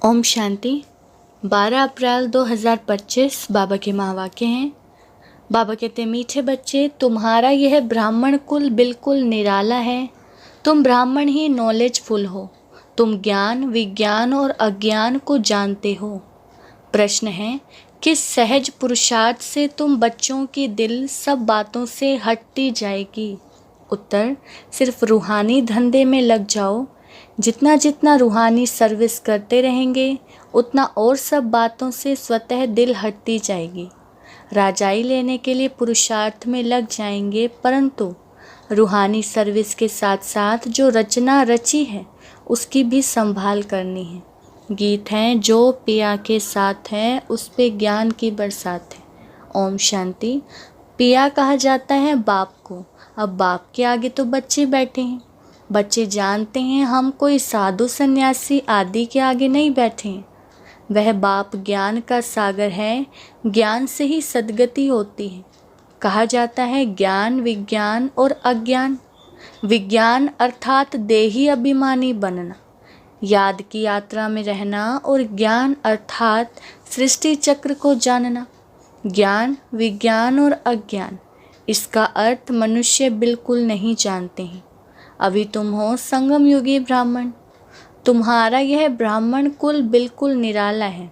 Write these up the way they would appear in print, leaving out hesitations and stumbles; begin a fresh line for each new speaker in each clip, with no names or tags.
ओम शांति। 12 अप्रैल 2025 बाबा के महावाक्य हैं। बाबा कहते हैं, मीठे बच्चे, तुम्हारा यह ब्राह्मण कुल बिल्कुल निराला है। तुम ब्राह्मण ही नॉलेजफुल हो। तुम ज्ञान, विज्ञान और अज्ञान को जानते हो। प्रश्न है, किस सहज पुरुषार्थ से तुम बच्चों की दिल सब बातों से हटती जाएगी? उत्तर, सिर्फ रूहानी धंधे में लग जाओ। जितना जितना रूहानी सर्विस करते रहेंगे उतना और सब बातों से स्वतः दिल हटती जाएगी। राजाई लेने के लिए पुरुषार्थ में लग जाएंगे, परंतु रूहानी सर्विस के साथ साथ जो रचना रची है उसकी भी संभाल करनी है। गीत हैं, जो पिया के साथ है उस पे ज्ञान की बरसात है। ओम शांति। पिया कहा जाता है बाप को। अब बाप के आगे तो बच्चे बैठे हैं। बच्चे जानते हैं हम कोई साधु सन्यासी आदि के आगे नहीं बैठे हैं। वह बाप ज्ञान का सागर है। ज्ञान से ही सद्गति होती है। कहा जाता है ज्ञान, विज्ञान और अज्ञान। विज्ञान अर्थात देही अभिमानी बनना, याद की यात्रा में रहना, और ज्ञान अर्थात सृष्टि चक्र को जानना। ज्ञान, विज्ञान और अज्ञान, इसका अर्थ मनुष्य बिल्कुल नहीं जानते हैं। अभी तुम हो संगम युगी ब्राह्मण। तुम्हारा यह ब्राह्मण कुल बिल्कुल निराला है।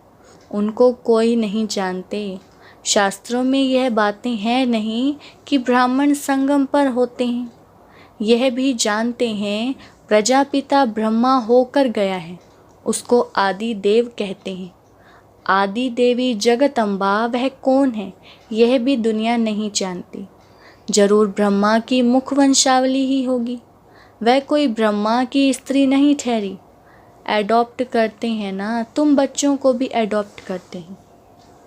उनको कोई नहीं जानते। शास्त्रों में यह बातें हैं नहीं कि ब्राह्मण संगम पर होते हैं। यह भी जानते हैं प्रजापिता ब्रह्मा होकर गया है, उसको आदि देव कहते हैं। आदि देवी जगदम्बा वह कौन है, यह भी दुनिया नहीं जानती। जरूर ब्रह्मा की मुख वंशावली ही होगी। वह कोई ब्रह्मा की स्त्री नहीं ठहरी। एडॉप्ट करते हैं ना, तुम बच्चों को भी एडॉप्ट करते हैं।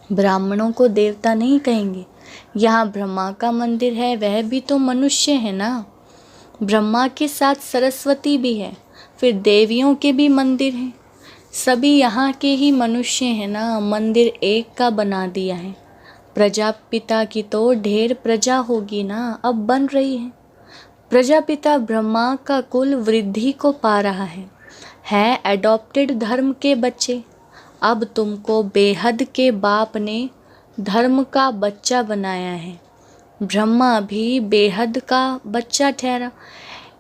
ब्राह्मणों को देवता नहीं कहेंगे। यहाँ ब्रह्मा का मंदिर है, वह भी तो मनुष्य है ना। ब्रह्मा के साथ सरस्वती भी है, फिर देवियों के भी मंदिर हैं। सभी यहाँ के ही मनुष्य हैं ना। मंदिर एक का बना दिया है। प्रजापिता की तो ढेर प्रजा होगी ना, अब बन रही है। प्रजापिता ब्रह्मा का कुल वृद्धि को पा रहा है एडॉप्टेड धर्म के बच्चे। अब तुमको बेहद के बाप ने धर्म का बच्चा बनाया है। ब्रह्मा भी बेहद का बच्चा ठहरा।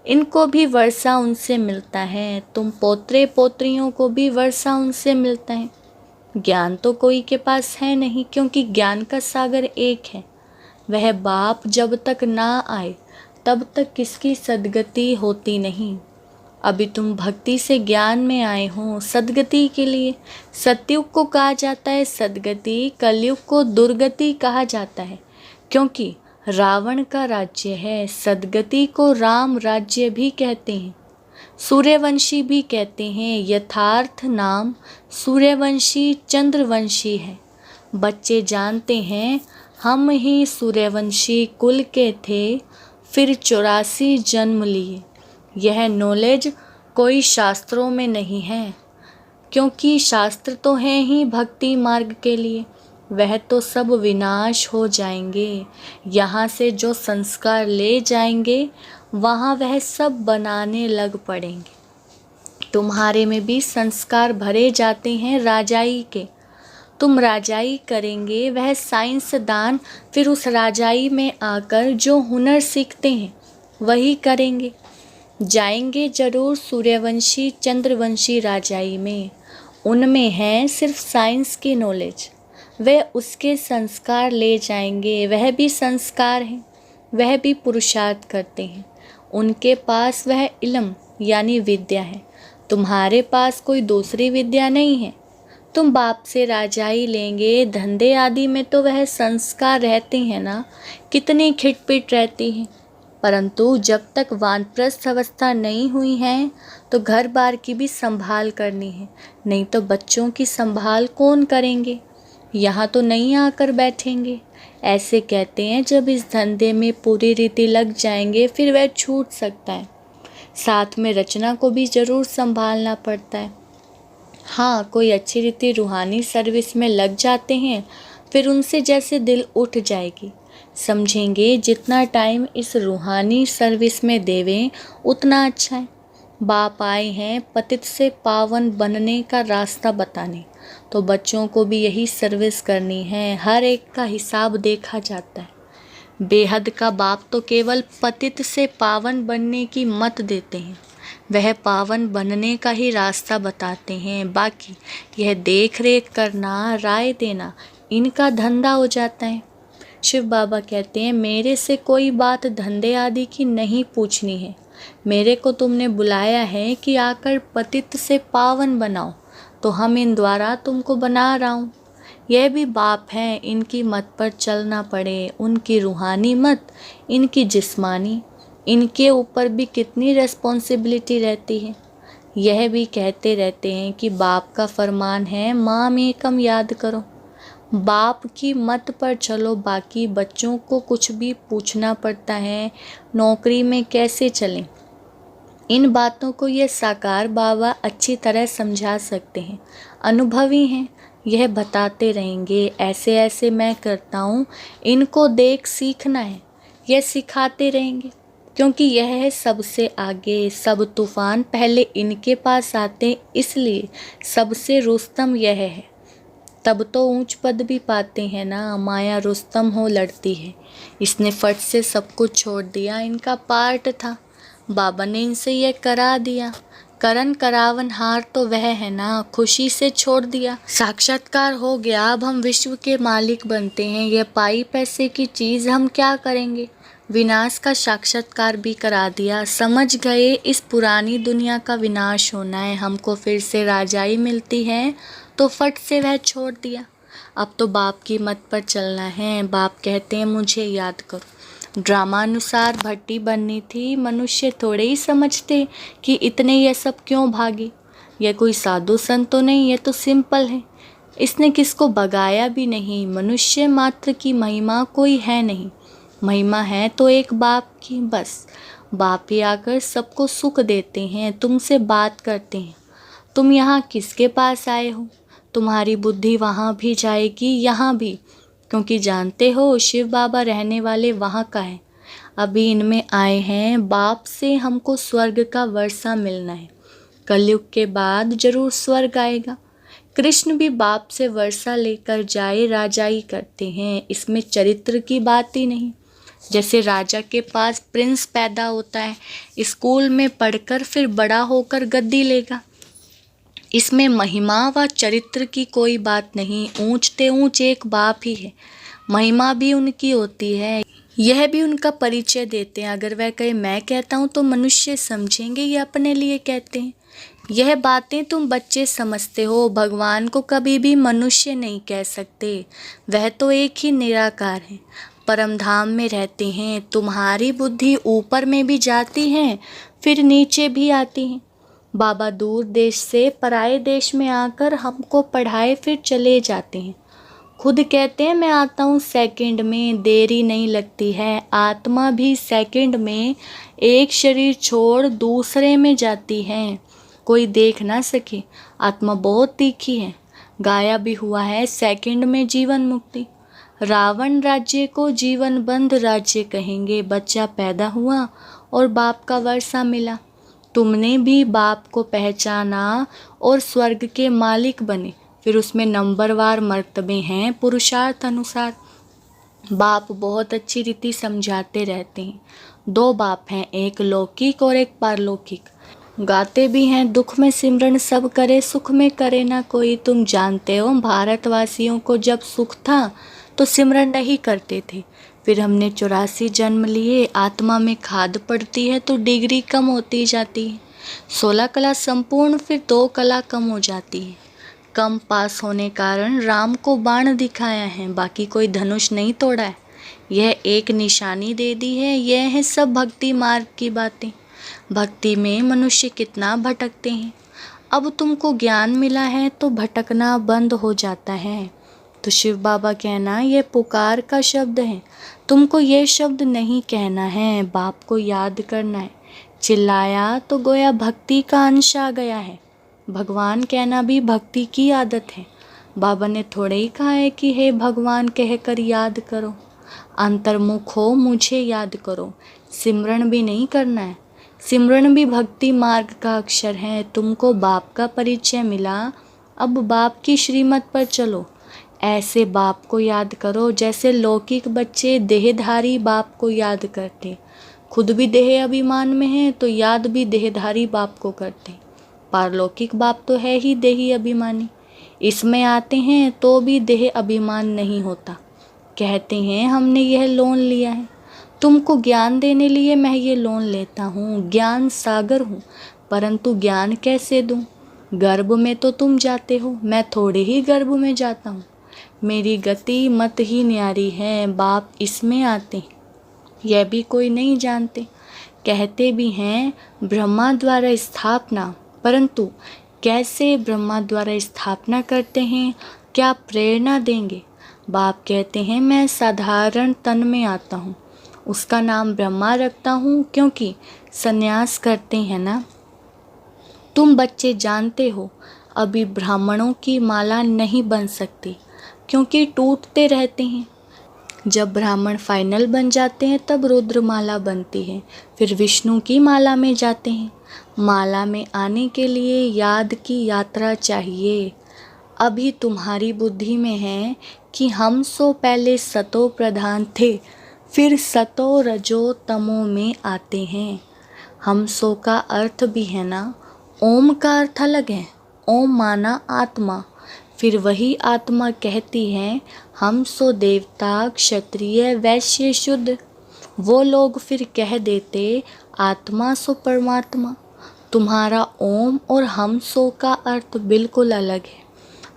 इनको भी वर्षा उनसे मिलता है। तुम पोत्रे पोत्रियों को भी वर्षा उनसे मिलता है। ज्ञान तो कोई के पास है नहीं, क्योंकि ज्ञान का सागर एक है। वह बाप जब तक ना आए तब तक किसकी सद्गति होती नहीं। अभी तुम भक्ति से ज्ञान में आए हो सद्गति के लिए। सतयुग को कहा जाता है सद्गति, कलयुग को दुर्गति कहा जाता है, क्योंकि रावण का राज्य है। सद्गति को राम राज्य भी कहते हैं, सूर्यवंशी भी कहते हैं। यथार्थ नाम सूर्यवंशी चंद्रवंशी है। बच्चे जानते हैं हम ही सूर्यवंशी कुल के थे, फिर 84 जन्म लिए। यह नॉलेज कोई शास्त्रों में नहीं है, क्योंकि शास्त्र तो हैं ही भक्ति मार्ग के लिए। वह तो सब विनाश हो जाएंगे। यहाँ से जो संस्कार ले जाएंगे वहाँ वह सब बनाने लग पड़ेंगे। तुम्हारे में भी संस्कार भरे जाते हैं राजाई के। तुम राजाई करेंगे, वह साइंसदान फिर उस राजाई में आकर जो हुनर सीखते हैं वही करेंगे। जाएंगे जरूर सूर्यवंशी चंद्रवंशी राजाई में। उनमें है सिर्फ साइंस की नॉलेज। वे उसके संस्कार ले जाएंगे। वह भी संस्कार हैं, वह भी पुरुषार्थ करते हैं। उनके पास वह इल्म यानी विद्या है। तुम्हारे पास कोई दूसरी विद्या नहीं है। तुम बाप से राजाई लेंगे। धंधे आदि में तो वह संस्कार रहते हैं ना, कितनी खिटपिट रहती है। परंतु जब तक वानप्रस्थ अवस्था नहीं हुई है तो घर बार की भी संभाल करनी है, नहीं तो बच्चों की संभाल कौन करेंगे। यहाँ तो नहीं आकर बैठेंगे। ऐसे कहते हैं जब इस धंधे में पूरी रीति लग जाएंगे फिर वह छूट सकता है। साथ में रचना को भी जरूर संभालना पड़ता है। हाँ, कोई अच्छी रीति रूहानी सर्विस में लग जाते हैं, फिर उनसे जैसे दिल उठ जाएगी। समझेंगे जितना टाइम इस रूहानी सर्विस में देवें उतना अच्छा है। बाप आए हैं पतित से पावन बनने का रास्ता बताने। तो बच्चों को भी यही सर्विस करनी है, हर एक का हिसाब देखा जाता है। बेहद का बाप तो केवल पतित से पावन बनने की मत देते हैं, वह पावन बनने का ही रास्ता बताते हैं। बाकी यह देख रेख करना, राय देना, इनका धंधा हो जाता है। शिव बाबा कहते हैं मेरे से कोई बात धंधे आदि की नहीं पूछनी है, मेरे को तुमने बुलाया है कि आकर पतित से पावन बनाओ, तो हम इन द्वारा तुमको बना रहा हूँ। यह भी बाप हैं, इनकी मत पर चलना पड़े, उनकी रूहानी मत, इनकी जिस्मानी, इनके ऊपर भी कितनी रिस्पॉन्सिबिलिटी रहती है। यह भी कहते रहते हैं कि बाप का फरमान है माम एकम याद करो, बाप की मत पर चलो। बाकी बच्चों को कुछ भी पूछना पड़ता है, नौकरी में कैसे चलें, इन बातों को ये साकार बाबा अच्छी तरह समझा सकते हैं, अनुभवी हैं, यह बताते रहेंगे ऐसे ऐसे मैं करता हूँ, इनको देख सीखना है, यह सिखाते रहेंगे। क्योंकि यह है सबसे आगे, सब तूफान पहले इनके पास आते, इसलिए सबसे रुस्तम यह है। तब तो ऊंच पद भी पाते हैं ना, माया रुस्तम हो लड़ती है। इसने फट से सब कुछ छोड़ दिया, इनका पार्ट था, बाबा ने इनसे यह करा दिया। करण करावन हार तो वह है ना, खुशी से छोड़ दिया, साक्षात्कार हो गया, अब हम विश्व के मालिक बनते हैं। यह पाई पैसे की चीज़ हम क्या करेंगे, विनाश का साक्षात्कार भी करा दिया। समझ गए इस पुरानी दुनिया का विनाश होना है, हमको फिर से राजाई मिलती है, तो फट से वह छोड़ दिया। अब तो बाप की मत पर चलना है। बाप कहते हैं मुझे याद करो। ड्रामानुसार भट्टी बननी थी, मनुष्य थोड़े ही समझते कि इतने यह सब क्यों भागे। यह कोई साधु संत तो नहीं, यह तो सिंपल है। इसने किसको भगाया भी नहीं, मनुष्य मात्र की महिमा कोई है नहीं, महिमा है तो एक बाप की, बस। बाप ही आकर सबको सुख देते हैं, तुमसे बात करते हैं, तुम यहाँ किसके पास आए हो, तुम्हारी बुद्धि वहाँ भी जाएगी यहाँ भी, क्योंकि जानते हो शिव बाबा रहने वाले वहाँ का है। अभी इनमें आए हैं, बाप से हमको स्वर्ग का वर्षा मिलना है, कलयुग के बाद जरूर स्वर्ग आएगा। कृष्ण भी बाप से वर्षा लेकर जाए राजाई करते हैं, इसमें चरित्र की बात ही नहीं। जैसे राजा के पास प्रिंस पैदा होता है, स्कूल में पढ़कर फिर बड़ा होकर गद्दी लेगा, इसमें महिमा व चरित्र की कोई बात नहीं। ऊंचते ऊंच एक बाप ही है, महिमा भी उनकी होती है, यह भी उनका परिचय देते हैं। अगर वह कहे मैं कहता हूँ तो मनुष्य समझेंगे ये अपने लिए कहते हैं। यह बातें तुम बच्चे समझते हो, भगवान को कभी भी मनुष्य नहीं कह सकते, वह तो एक ही निराकार है, परम धाम में रहते हैं। तुम्हारी बुद्धि ऊपर में भी जाती है, फिर नीचे भी आती है। बाबा दूर देश से पराए देश में आकर हमको पढ़ाए फिर चले जाते हैं। खुद कहते हैं मैं आता हूँ सेकंड में, देरी नहीं लगती है। आत्मा भी सेकंड में एक शरीर छोड़ दूसरे में जाती है, कोई देख ना सके। आत्मा बहुत तीखी है, गाया भी हुआ है सेकंड में जीवन मुक्ति। रावण राज्य को जीवन बंद राज्य कहेंगे। बच्चा पैदा हुआ और बाप का वर्षा मिला, तुमने भी बाप को पहचाना और स्वर्ग के मालिक बने। फिर उसमें नंबरवार मर्तबे हैं पुरुषार्थ अनुसार। बाप बहुत अच्छी रीति समझाते रहते हैं। दो बाप हैं, एक लौकिक और एक पारलौकिक। गाते भी हैं दुख में सिमरन सब करे, सुख में करे ना कोई। तुम जानते हो भारतवासियों को जब सुख था तो सिमरन नहीं करते थे, फिर हमने 84 जन्म लिए, आत्मा में खाद पड़ती है तो डिग्री कम होती जाती है। 16 कला संपूर्ण, फिर 2 कला कम हो जाती है। कम पास होने कारण राम को बाण दिखाया है, बाकी कोई धनुष नहीं तोड़ा है। यह एक निशानी दे दी है। यह है सब भक्ति मार्ग की बातें। भक्ति में मनुष्य कितना भटकते हैं। अब तुमको ज्ञान मिला है तो भटकना बंद हो जाता है। तो शिव बाबा कहना ये पुकार का शब्द है, तुमको ये शब्द नहीं कहना है, बाप को याद करना है। चिल्लाया तो गोया भक्ति का अंश आ गया है। भगवान कहना भी भक्ति की आदत है। बाबा ने थोड़े ही कहा है कि हे भगवान कहकर याद करो, अंतर्मुख हो मुझे याद करो। सिमरन भी नहीं करना है, सिमरन भी भक्ति मार्ग का अक्षर है। तुमको बाप का परिचय मिला, अब बाप की श्रीमत पर चलो। ऐसे बाप को याद करो जैसे लौकिक बच्चे देहधारी बाप को याद करते। खुद भी देह अभिमान में है तो याद भी देहधारी बाप को करते। पारलौकिक बाप तो है ही देही अभिमानी, इसमें आते हैं तो भी देह अभिमान नहीं होता। कहते हैं हमने यह लोन लिया है, तुमको ज्ञान देने लिए मैं ये लोन लेता हूँ। ज्ञान सागर हूँ, परंतु ज्ञान कैसे दूँ? गर्भ में तो तुम जाते हो, मैं थोड़े ही गर्भ में जाता हूँ। मेरी गति मत ही न्यारी है, बाप इसमें आते यह भी कोई नहीं जानते। कहते भी हैं ब्रह्मा द्वारा स्थापना, परंतु कैसे ब्रह्मा द्वारा स्थापना करते हैं, क्या प्रेरणा देंगे? बाप कहते हैं मैं साधारण तन में आता हूँ, उसका नाम ब्रह्मा रखता हूँ क्योंकि संन्यास करते हैं ना। तुम बच्चे जानते हो अभी ब्राह्मणों की माला नहीं बन सकती क्योंकि टूटते रहते हैं। जब ब्राह्मण फाइनल बन जाते हैं तब रुद्रमाला बनती है, फिर विष्णु की माला में जाते हैं। माला में आने के लिए याद की यात्रा चाहिए। अभी तुम्हारी बुद्धि में है कि हम सो पहले सतो प्रधान थे, फिर सतो रजो तमो में आते हैं। हम सो का अर्थ भी है ना, ओम का अर्थ अलग है। ओम माना आत्मा, फिर वही आत्मा कहती है हम सो देवता क्षत्रिय वैश्य शुद्ध। वो लोग फिर कह देते आत्मा सो परमात्मा। तुम्हारा ओम और हम सो का अर्थ बिल्कुल अलग है।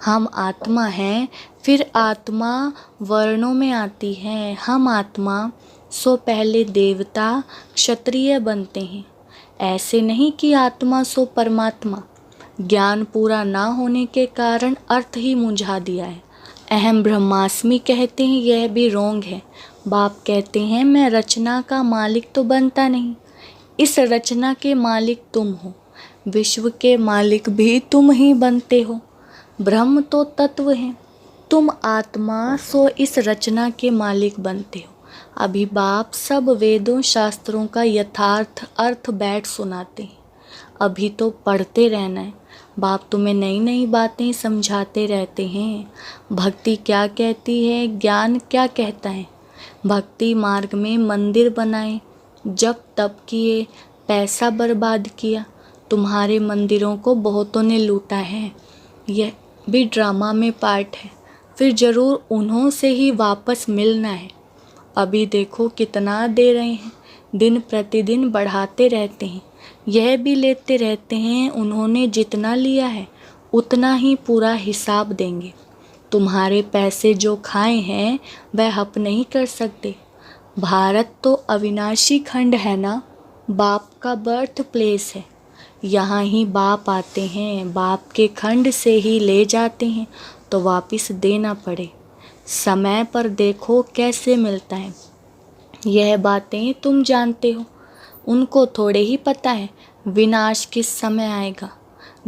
हम आत्मा हैं, फिर आत्मा वर्णों में आती है। हम आत्मा सो पहले देवता क्षत्रिय बनते हैं। ऐसे नहीं कि आत्मा सो परमात्मा। ज्ञान पूरा ना होने के कारण अर्थ ही मुंझा दिया है। अहम ब्रह्मास्मि कहते हैं, यह भी रोंग है। बाप कहते हैं मैं रचना का मालिक तो बनता नहीं, इस रचना के मालिक तुम हो। विश्व के मालिक भी तुम ही बनते हो। ब्रह्म तो तत्व है, तुम आत्मा सो इस रचना के मालिक बनते हो। अभी बाप सब वेदों शास्त्रों का यथार्थ अर्थ बैठ सुनाते हैं। अभी तो पढ़ते रहना है। बाप तुम्हें नई नई बातें समझाते रहते हैं। भक्ति क्या कहती है, ज्ञान क्या कहता है। भक्ति मार्ग में मंदिर बनाए, जब तप किए, पैसा बर्बाद किया। तुम्हारे मंदिरों को बहुतों ने लूटा है, यह भी ड्रामा में पार्ट है। फिर ज़रूर उन्हों से ही वापस मिलना है। अभी देखो कितना दे रहे हैं, दिन प्रतिदिन बढ़ाते रहते हैं। यह भी लेते रहते हैं, उन्होंने जितना लिया है उतना ही पूरा हिसाब देंगे। तुम्हारे पैसे जो खाए हैं वह हप नहीं कर सकते। भारत तो अविनाशी खंड है ना, बाप का बर्थ प्लेस है। यहाँ ही बाप आते हैं, बाप के खंड से ही ले जाते हैं तो वापस देना पड़े। समय पर देखो कैसे मिलता है। यह बातें तुम जानते हो, उनको थोड़े ही पता है विनाश किस समय आएगा।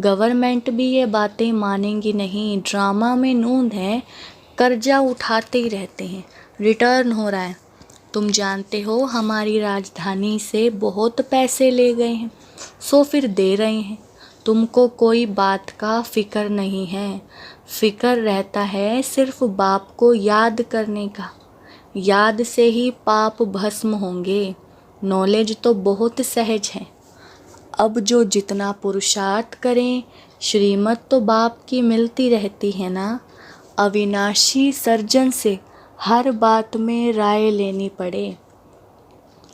गवर्नमेंट भी ये बातें मानेंगी नहीं। ड्रामा में नूंद है, कर्जा उठाते ही रहते हैं, रिटर्न हो रहा है। तुम जानते हो हमारी राजधानी से बहुत पैसे ले गए हैं, सो फिर दे रहे हैं। तुमको कोई बात का फिक्र नहीं है, फिक्र रहता है सिर्फ बाप को याद करने का। याद से ही पाप भस्म होंगे। नॉलेज तो बहुत सहज है। अब जो जितना पुरुषार्थ करें, श्रीमत तो बाप की मिलती रहती है ना। अविनाशी सर्जन से हर बात में राय लेनी पड़े।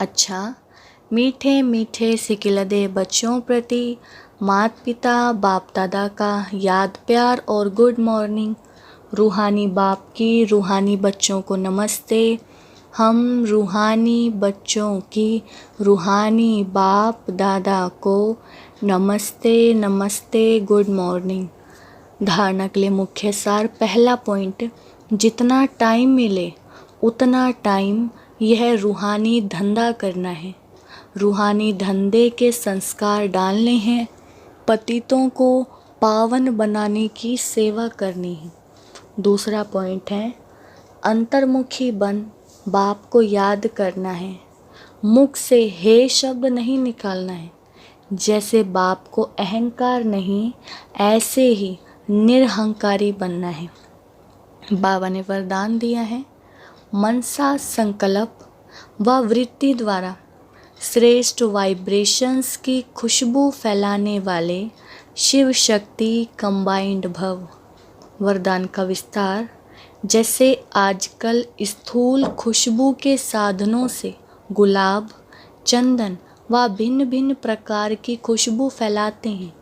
अच्छा, मीठे मीठे सिकिलदे बच्चों प्रति माता पिता बाप दादा का याद प्यार और गुड मॉर्निंग। रूहानी बाप की रूहानी बच्चों को नमस्ते। हम रूहानी बच्चों की रूहानी बाप दादा को नमस्ते नमस्ते, गुड मॉर्निंग। धारणा के लिए मुख्य सार। पहला पॉइंट, जितना टाइम मिले उतना टाइम यह रूहानी धंधा करना है। रूहानी धंधे के संस्कार डालने हैं। पतितों को पावन बनाने की सेवा करनी है। दूसरा पॉइंट है, अंतर्मुखी बन बाप को याद करना है। मुख से हे शब्द नहीं निकालना है। जैसे बाप को अहंकार नहीं, ऐसे ही निरहंकारी बनना है। बाबा ने वरदान दिया है, मनसा संकल्प व वृत्ति द्वारा श्रेष्ठ वाइब्रेशंस की खुशबू फैलाने वाले शिव शक्ति कंबाइंड भव। वरदान का विस्तार, जैसे आजकल स्थूल खुशबू के साधनों से गुलाब, चंदन व भिन्न भिन्न प्रकार की खुशबू फैलाते हैं,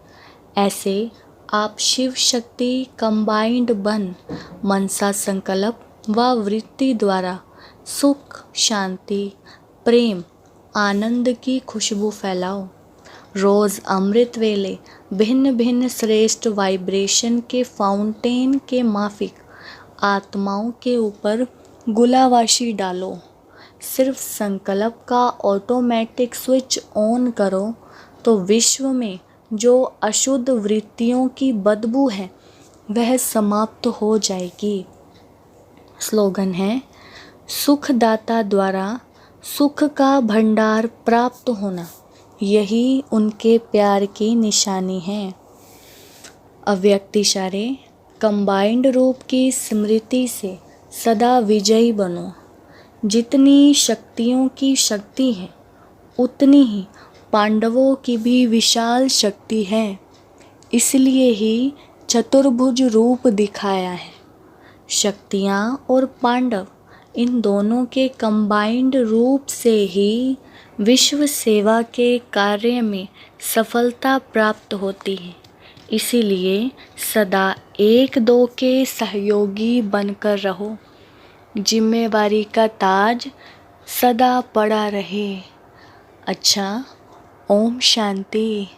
ऐसे आप शिव शक्ति कंबाइंड बन मनसा संकल्प व वृत्ति द्वारा सुख, शांति, प्रेम, आनंद की खुशबू फैलाओ। रोज़ अमृत वेले भिन्न भिन्न श्रेष्ठ वाइब्रेशन के फाउंटेन के माफिक आत्माओं के ऊपर गुलावाशी डालो। सिर्फ संकल्प का ऑटोमेटिक स्विच ऑन करो तो विश्व में जो अशुद्ध वृत्तियों की बदबू है वह समाप्त हो जाएगी। स्लोगन है, सुखदाता द्वारा सुख का भंडार प्राप्त होना, यही उनके प्यार की निशानी है। अव्यक्त इशारे, कंबाइंड रूप की स्मृति से सदा विजयी बनो। जितनी शक्तियों की शक्ति है उतनी ही पांडवों की भी विशाल शक्ति है, इसलिए ही चतुर्भुज रूप दिखाया है। शक्तियाँ और पांडव इन दोनों के कंबाइंड रूप से ही विश्व सेवा के कार्य में सफलता प्राप्त होती है। इसीलिए सदा एक दो के सहयोगी बनकर रहो। जिम्मेवारी का ताज सदा पड़ा रहे। अच्छा, ओम शांति।